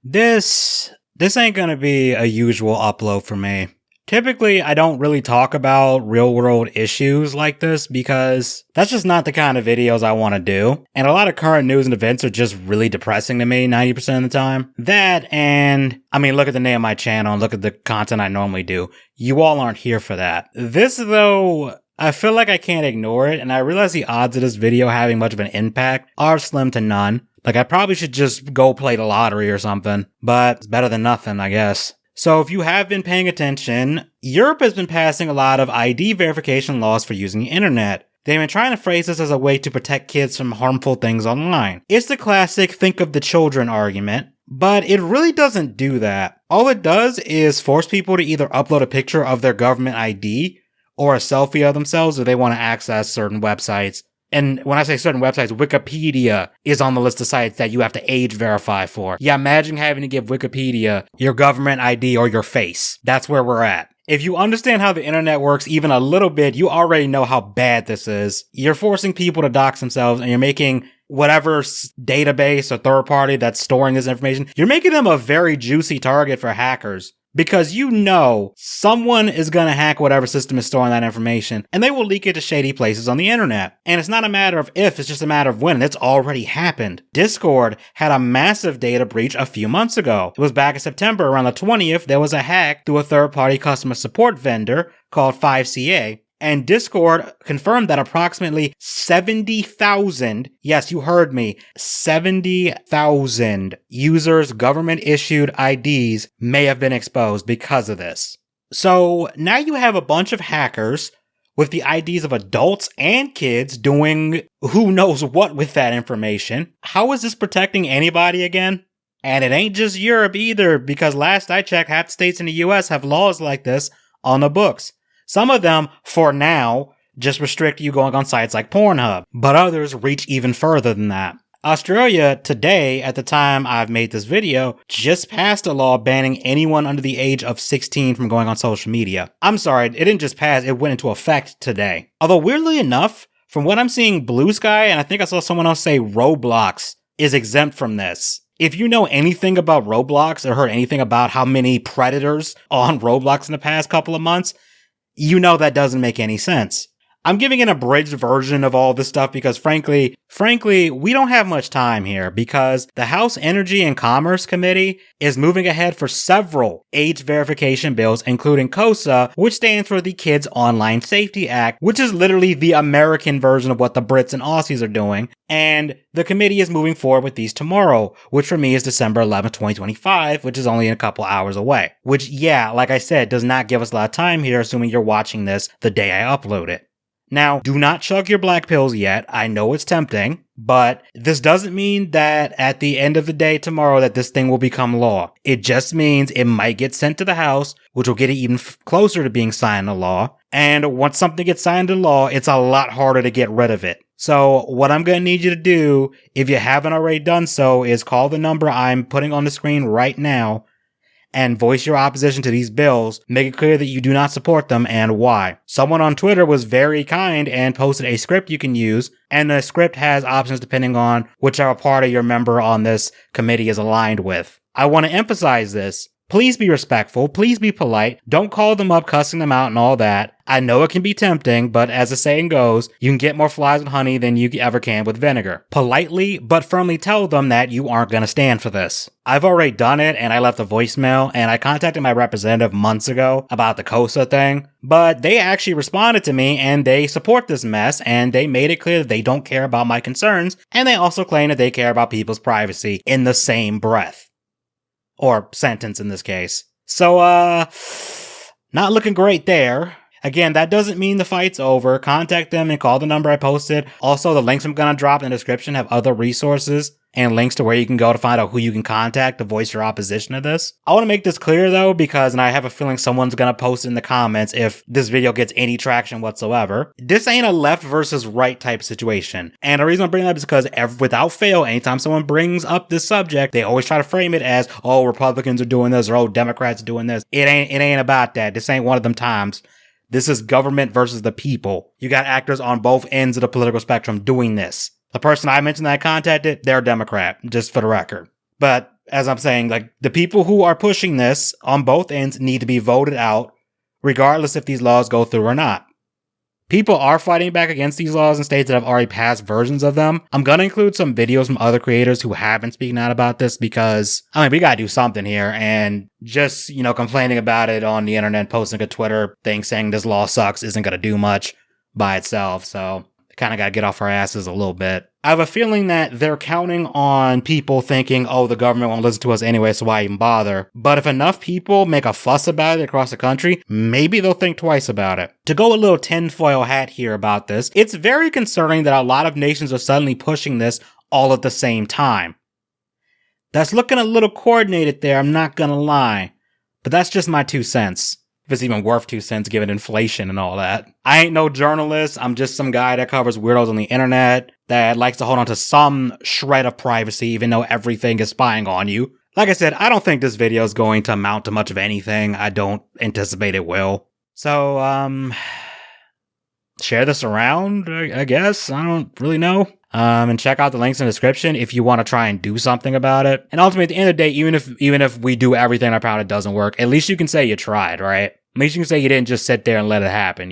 This ain't gonna be a usual upload for me. Typically, I don't really talk about real world issues like this because that's just not the kind of videos I want to do. And a lot of current news and events are just really depressing to me 90% of the time. That and, I mean, look at the name of my channel and look at the content I normally do. You all aren't here for that. This though, I feel like I can't ignore it, and I realize the odds of this video having much of an impact are slim to none. Like, I probably should just go play the lottery or something, but it's better than nothing, I guess. So if you have been paying attention, Europe has been passing a lot of ID verification laws for using the internet. They've been trying to phrase this as a way to protect kids from harmful things online. It's the classic think of the children argument, but it really doesn't do that. All it does is force people to either upload a picture of their government ID or a selfie of themselves if they want to access certain websites. And when I say certain websites, Wikipedia is on the list of sites that you have to age verify for. Yeah, imagine having to give Wikipedia your government ID or your face. That's where we're at. If you understand how the internet works even a little bit, you already know how bad this is. You're forcing people to dox themselves, and you're making whatever database or third party that's storing this information, you're making them a very juicy target for hackers. Because you know someone is going to hack whatever system is storing that information, and they will leak it to shady places on the internet. And it's not a matter of if, it's just a matter of when, and it's already happened. Discord had a massive data breach a few months ago. It was back in September, around the 20th, there was a hack through a third-party customer support vendor called 5CA. And Discord confirmed that approximately 70,000, yes, you heard me, 70,000 users' government-issued IDs may have been exposed because of this. So now you have a bunch of hackers with the IDs of adults and kids doing who knows what with that information. How is this protecting anybody again? And it ain't just Europe either, because last I checked, half the states in the US have laws like this on the books. Some of them, for now, just restrict you going on sites like Pornhub, but others reach even further than that. Australia, today, at the time I've made this video, just passed a law banning anyone under the age of 16 from going on social media. I'm sorry, it didn't just pass, it went into effect today. Although weirdly enough, from what I'm seeing, Blue Sky, and I think I saw someone else say Roblox, is exempt from this. If you know anything about Roblox or heard anything about how many predators on Roblox in the past couple of months, you know that doesn't make any sense. I'm giving an abridged version of all this stuff because frankly, we don't have much time here because the House Energy and Commerce Committee is moving ahead for several age verification bills, including KOSA, which stands for the Kids Online Safety Act, which is literally the American version of what the Brits and Aussies are doing. And the committee is moving forward with these tomorrow, which for me is December 11th, 2025, which is only a couple hours away. Which, yeah, like I said, does not give us a lot of time here, assuming you're watching this the day I upload it. Now, do not chug your black pills yet. I know it's tempting, but this doesn't mean that at the end of the day tomorrow that this thing will become law. It just means it might get sent to the House, which will get it even closer to being signed into law. And once something gets signed into law, it's a lot harder to get rid of it. So what I'm going to need you to do, if you haven't already done so, is call the number I'm putting on the screen right now and voice your opposition to these bills. Make it clear that you do not support them and why. Someone on Twitter was very kind and posted a script you can use, and the script has options depending on whichever party your member on this committee is aligned with. I want to emphasize this. Please be respectful. Please be polite. Don't call them up, cussing them out and all that. I know it can be tempting, but as the saying goes, you can get more flies with honey than you ever can with vinegar. Politely, but firmly tell them that you aren't going to stand for this. I've already done it, and I left a voicemail, and I contacted my representative months ago about the KOSA thing, but they actually responded to me, and they support this mess, and they made it clear that they don't care about my concerns, and they also claim that they care about people's privacy in the same breath. Or sentence in this case. So, not looking great there. Again, that doesn't mean the fight's over. Contact them and call the number I posted. Also, the links I'm going to drop in the description have other resources and links to where you can go to find out who you can contact to voice your opposition to this. I want to make this clear though, because, and I have a feeling someone's going to post in the comments if this video gets any traction whatsoever. This ain't a left versus right type situation. And the reason I'm bringing that up is because without fail, anytime someone brings up this subject, they always try to frame it as, oh, Republicans are doing this, or oh, Democrats are doing this. It ain't about that. This ain't one of them times. This is government versus the people. You got actors on both ends of the political spectrum doing this. The person I mentioned that I contacted, they're a Democrat, just for the record. But as I'm saying, like, the people who are pushing this on both ends need to be voted out, regardless if these laws go through or not. People are fighting back against these laws in states that have already passed versions of them. I'm gonna include some videos from other creators who have been speaking out about this because, I mean, we gotta do something here, and just, complaining about it on the internet, posting a Twitter thing saying this law sucks isn't gonna do much by itself, so kind of got to get off our asses a little bit. I have a feeling that they're counting on people thinking, oh, the government won't listen to us anyway, so why even bother? But if enough people make a fuss about it across the country, maybe they'll think twice about it. To go a little tinfoil hat here about this, it's very concerning that a lot of nations are suddenly pushing this all at the same time. That's looking a little coordinated there, I'm not gonna lie. But that's just my 2 cents. If it's even worth 2 cents given inflation and all that. I ain't no journalist. I'm just some guy that covers weirdos on the internet that likes to hold on to some shred of privacy even though everything is spying on you. Like I said, I don't think this video is going to amount to much of anything. I don't anticipate it will. So, share this around, I guess. I don't really know. And check out the links in the description if you want to try and do something about it. And ultimately, at the end of the day, even if we do everything in our power and it doesn't work, at least you can say you tried, right? At least you can say you didn't just sit there and let it happen,